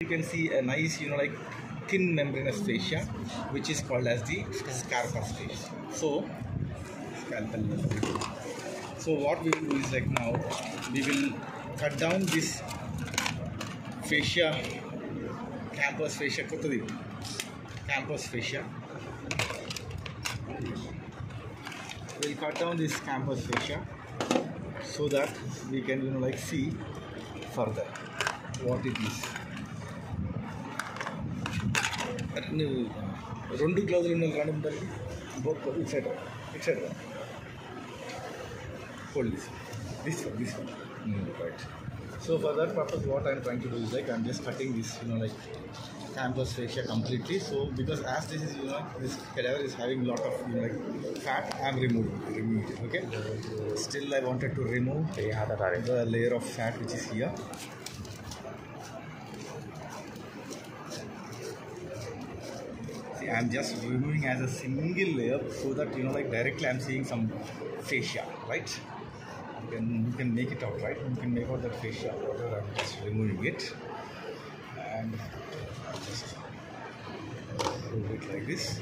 You can see a nice, like thin membranous fascia, which is called as the scarpus fascia. So, so what we will do is like now we will cut down this fascia, campus fascia, campus fascia. We'll cut down this campus fascia so that we can like see further what it is. Two gloves both etc. Hold this one. Right. So for that purpose, what I'm trying to do is like I'm just cutting this, like campus fascia completely. So because as this is, this cadaver is having lot of like fat, I'm removing it. Okay. Still, I wanted to remove the layer of fat which is here. See, I'm just removing as a single layer so that like directly I'm seeing some fascia, right? You can make it out, right? You can make out that fascia. Whatever, I'm just removing it, and I'll just remove it like this.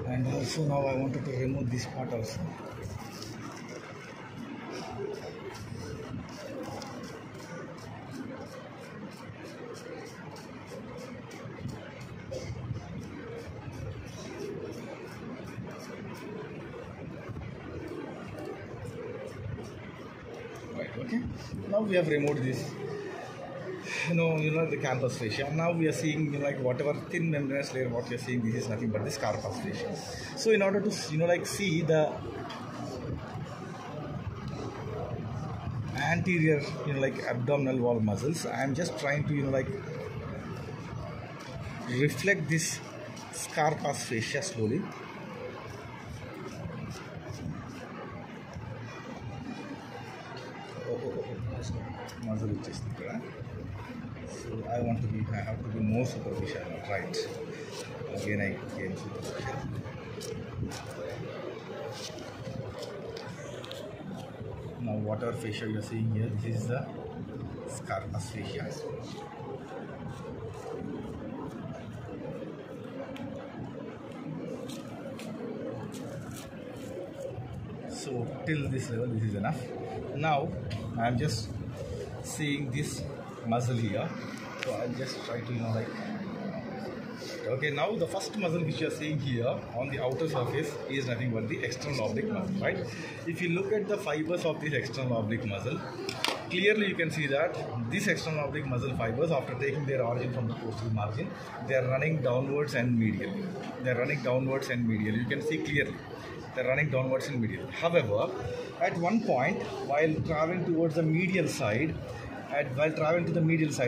And also now I wanted to remove this part also. Okay, now we have removed this, the campus fascia. Now we are seeing, like whatever thin membranous layer, what you are seeing, this is nothing but the scarpus fascia. So in order to, like see the anterior, like abdominal wall muscles, I am just trying to, like reflect this scarpus fascia slowly. Muzzle is there. So I have to be more superficial, right? Again I gain superficial. Now whatever fascia you are seeing here, this is the scarpus fascia. So till this level, this is enough. Now I am just seeing this muscle here, so I'll just try to like okay. Now the first muscle which you are seeing here on the outer surface is nothing but the external oblique muscle, right? If you look at the fibers of this external oblique muscle, clearly you can see that this external oblique muscle fibers, after taking their origin from the posterior margin, they are running downwards and medial. You can see clearly they're running downwards and medial. However, at one point, while traveling towards the medial side,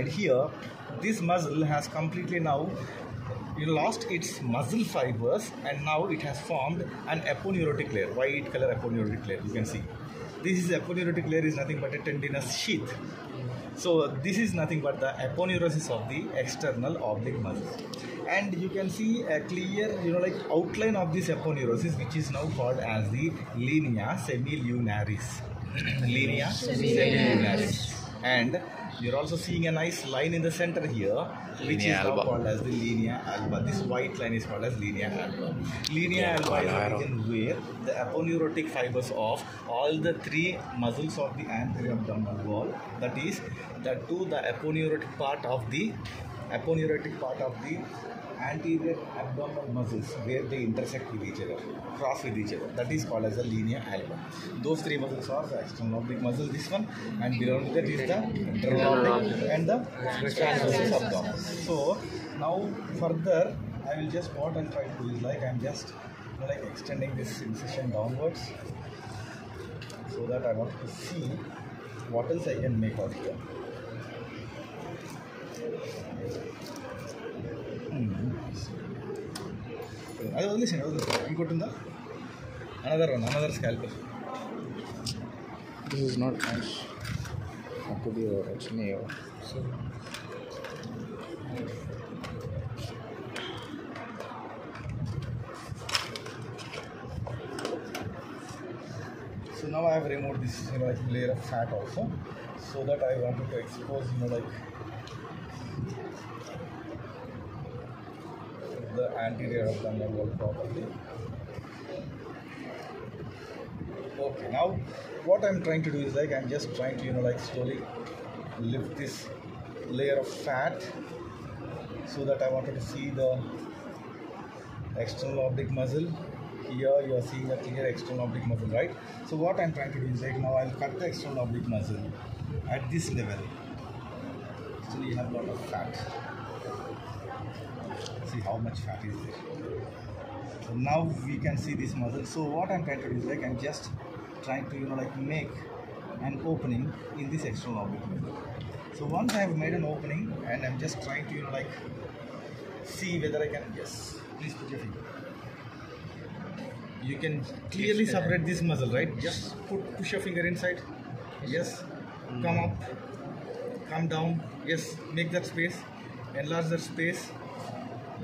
here, this muscle has completely now lost its muscle fibers, and now it has formed an aponeurotic layer, white color aponeurotic layer. You can see this is aponeurotic layer is nothing but a tendinous sheath. So this is nothing but the aponeurosis of the external oblique muscle, and you can see a clear like outline of this aponeurosis, which is now called as the linea semilunaris. Linea semilunaris. And you're also seeing a nice line in the center here, which is now called as the linea alba. This white line is called as linea alba. Linea alba is a region where the aponeurotic fibers of all the three muscles of the anterior abdominal wall, that is, the aponeurotic part of the anterior abdominal muscles, where they intersect with each other, cross with each other, that is called as the linea alba. Those three muscles are the external oblique muscle, this one, and below that is the internal oblique and the transversus abdomen. So now further, I will just what I'll try to do is like I'm just like extending this incision downwards, so that I want to see what else I can make out here. I was listening. You got in the another scalpel. This is not nice. That could be it's nail. So now I have removed this like layer of fat also, so that I wanted to expose like anterior abdominal wall properly. Okay, now what I'm trying to do is like I'm just trying to like slowly lift this layer of fat so that I wanted to see the external oblique muscle. Here you are seeing a clear external oblique muscle, right? So what I'm trying to do is like now I'll cut the external oblique muscle at this level. So you have a lot of fat. See how much fat is there. So now we can see this muscle. So what I'm trying to do is like I'm just trying to like make an opening in this external oblique muscle. So once I have made an opening and I'm just trying to like see whether I can, yes, please put your finger. You can clearly separate this muscle, right? Just push your finger inside. Yes. Come up. Come down. Yes. Make that space. Enlarge that space.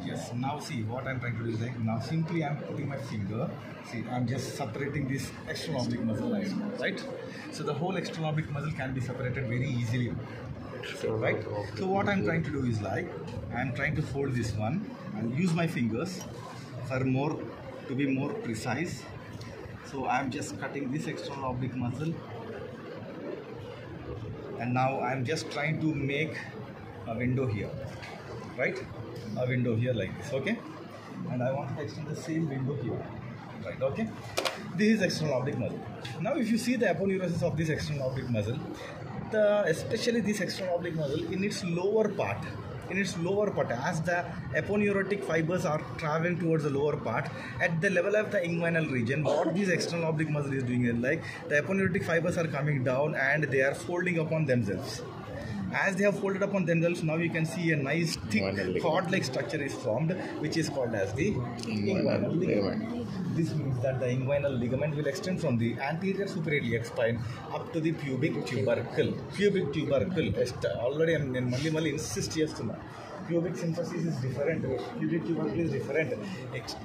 Yes. Now see what I'm trying to do is like now simply I'm putting my finger. See, I'm just separating this external oblique muscle, right? So the whole external oblique muscle can be separated very easily, right? So what I'm trying to do is like I'm trying to fold this one and use my fingers for more to be more precise. So I'm just cutting this external oblique muscle, and now I'm just trying to make a window here, right? A window here like this, okay? And I want to extend the same window here, right? Okay, this is external oblique muscle. Now if you see the aponeurosis of this external oblique muscle, especially this external oblique muscle in its lower part, as the aponeurotic fibers are traveling towards the lower part, at the level of the inguinal region, what this external oblique muscle is doing is like the aponeurotic fibers are coming down and they are folding upon themselves. As they have folded upon themselves, now you can see a nice thick cord-like structure is formed, which is called as the inguinal ligament. This means that the inguinal ligament will extend from the anterior superior iliac spine up to the pubic tubercle. Pubic tubercle. Already I am mali insist chestuna. Pubic symphysis is different. Pubic tubercle is different.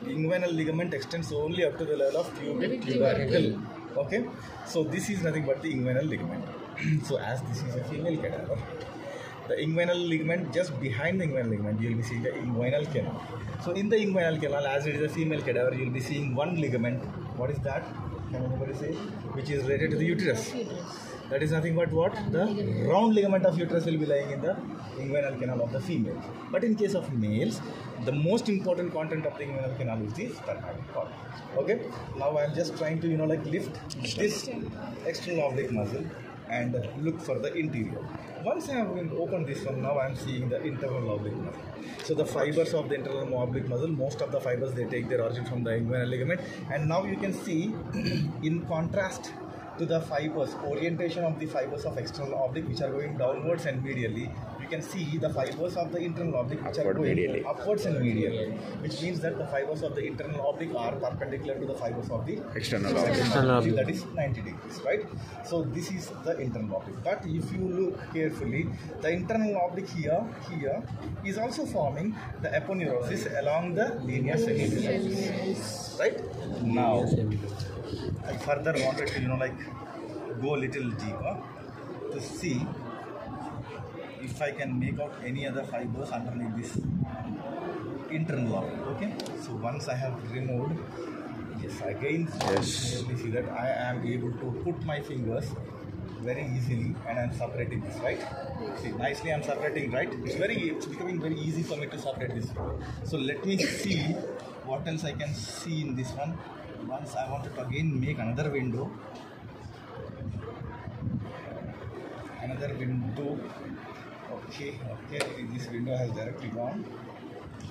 Inguinal ligament extends only up to the level of pubic tubercle. Okay, so this is nothing but the inguinal ligament. So as this is a female cadaver, the inguinal ligament, just behind the inguinal ligament you will be seeing the inguinal canal. So in the inguinal canal, as it is a female cadaver, you will be seeing one ligament. What is that? Can anybody say? Which is related to the uterus. That is nothing but what? The round ligament of uterus will be lying in the inguinal canal of the female. But in case of males, the most important content of the inguinal canal is the spermatic cord. Okay. Now I am just trying to like lift this external oblique muscle and look for the interior. Once I have opened this one, now I am seeing the internal oblique muscle. So the fibers of the internal oblique muscle, most of the fibers, they take their origin from the inguinal ligament, and now you can see in contrast to the fibers, orientation of the fibers of external oblique which are going downwards and medially, you can see the fibers of the internal oblique which are going upwards and medially, which means that the fibers of the internal oblique are perpendicular to the fibers of the external oblique. That is 90 degrees, right? So this is the internal oblique. But if you look carefully, the internal oblique here is also forming the aponeurosis along the linea seminiferis, right? Now I further wanted to like go a little deeper to see if I can make out any other fibers underneath this internal oblique. Okay, so once I have removed, yes, again clearly see that I am able to put my fingers very easily and I am separating this, right? See, nicely I am separating, right? It's becoming very easy for me to separate this. So let me see what else I can see in this one. Once I wanted to again make another window. Okay, this window has directly gone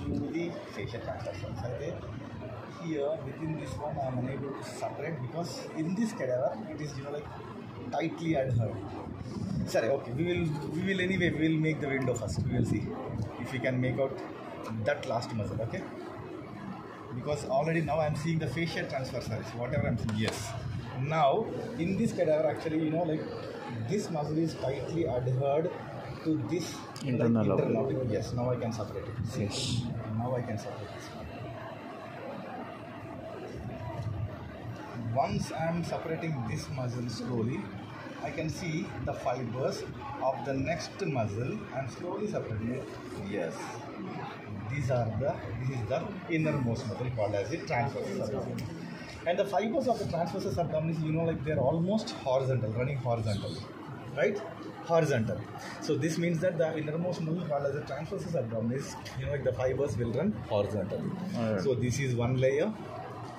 to the facial transverse. Here within this one I am unable to separate because in this cadaver it is like tightly adhered. Sorry, okay, we will make the window first. We will see if we can make out that last muscle, okay? Because already now I am seeing the facial transversalis, whatever I am seeing, yes. Now in this cadaver actually like this muscle is tightly adhered to this internal oblique. Yes, now I can separate it. See? Yes. Now I can separate this one. Once I am separating this muscle slowly, I can see the fibers of the next muscle and slowly separating it. Yes. This is the innermost muscle called as the transversus abdominis. And the fibers of the transversus abdominis, like they're almost horizontal, running horizontally, right? Horizontal. So this means that the innermost muscle called as the transversus abdominis, like the fibers will run horizontally. Alright. So this is one layer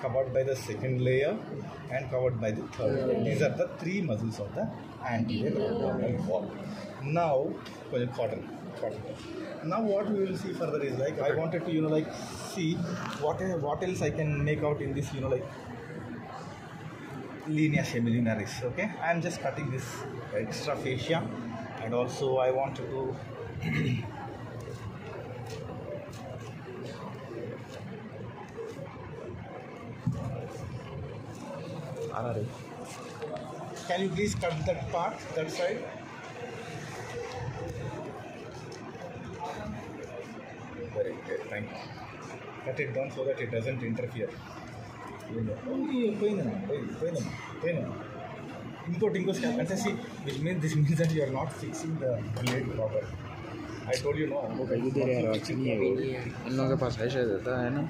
covered by the second layer and covered by the third layer. These are the three muscles of the anterior abdominal wall. Now, cotton. Now what we will see further is like I wanted to see what else I can make out in this linea semilunaris. Okay, I am just cutting this extra fascia, and also I wanted to can you please cut that part, that side? Very good, thank you. Cut it down so that it doesn't interfere. Inko scalp. And see, this means that you are not fixing the blade properly. I told you no. इन लोगों के पास है शायद रहता है ना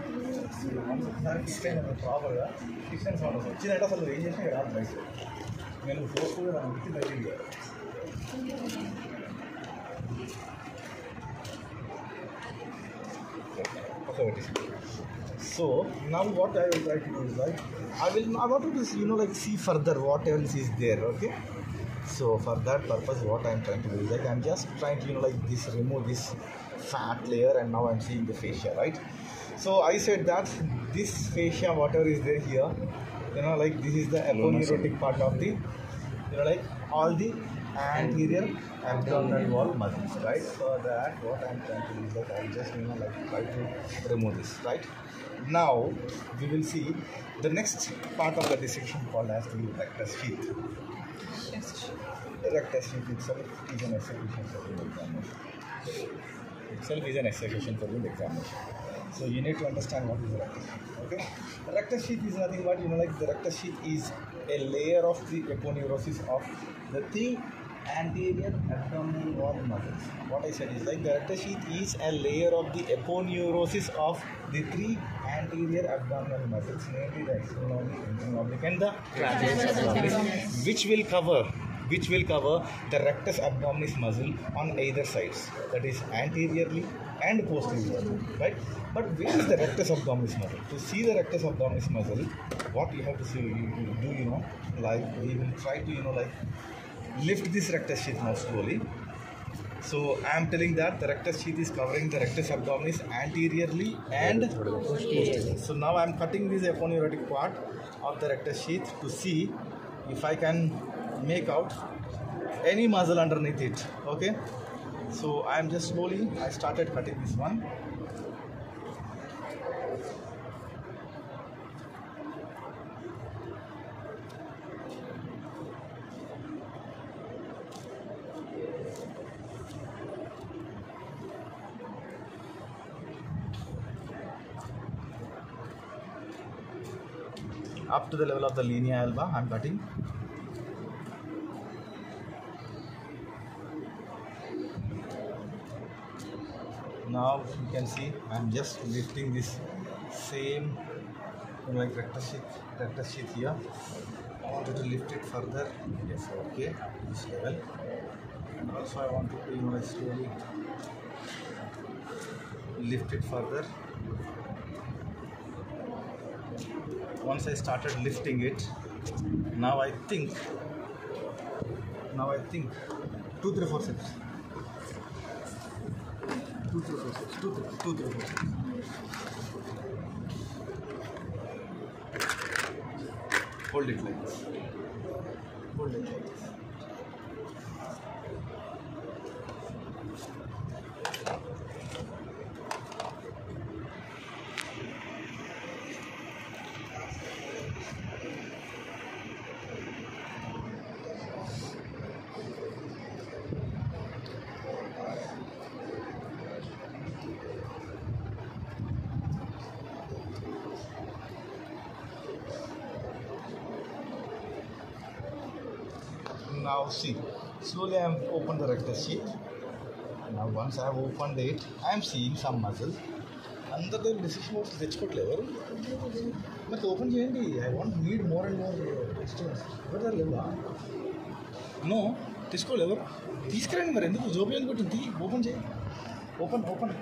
So now what I will try to do is like I want to see further what else is there. Okay, so for that purpose what I am trying to do is like I am just trying to remove this fat layer, and now I am seeing the fascia, right? So I said that this fascia, whatever is there here, this is the aponeurotic part of the all the anterior abdominal wall muscles, right? So that what I am trying to do is that I just try to remove this, right? Now we will see the next part of the dissection called as the rectus sheath. The rectus sheath itself is an execution for the examination. So you need to understand what is the rectus sheath. Okay, the rectus sheath is nothing but the rectus sheath is a layer of the aponeurosis of the three anterior abdominal wall muscles. What I said is like the rectus sheath is a layer of the aponeurosis of the three anterior abdominal muscles, namely the external oblique, internal oblique, and the transversus abdominis, which will cover the rectus abdominis muscle on either sides, that is anteriorly and posteriorly, right? But where is the rectus abdominis muscle? To see the rectus abdominis muscle, what you have to see, we will try to lift this rectus sheath now slowly. So I am telling that the rectus sheath is covering the rectus abdominis anteriorly and posteriorly. So now I am cutting this aponeurotic part of the rectus sheath to see if I can make out any muscle underneath it. Okay, so I am just slowly, I started cutting this one. Up to the level of the linea alba, I am cutting. Now you can see I am just lifting this same rectus sheath here. I wanted to lift it further. Yes, okay, this level. And also I wanted to slowly lift it further. Once I started lifting it, now I think 2, 3, 4 steps. 2, 3, 4 steps. 2, 3, 4 steps. Hold it like this. Hold it like this. Now see, slowly I am opened the rectus sheath. Now once I have opened it, I am seeing some muscle. Under the decision was తెచ్చుకోవట్లేదు మరి open చేయండి. I want need more and more disturbance. ఎవరు లేవా? No, తీసుకోలేదు ఎవరు? తీసుకురండి మరి, ఎందుకు జోబియాలు కొట్టింది? ఓపెన్ చేయి. ఓపెన్.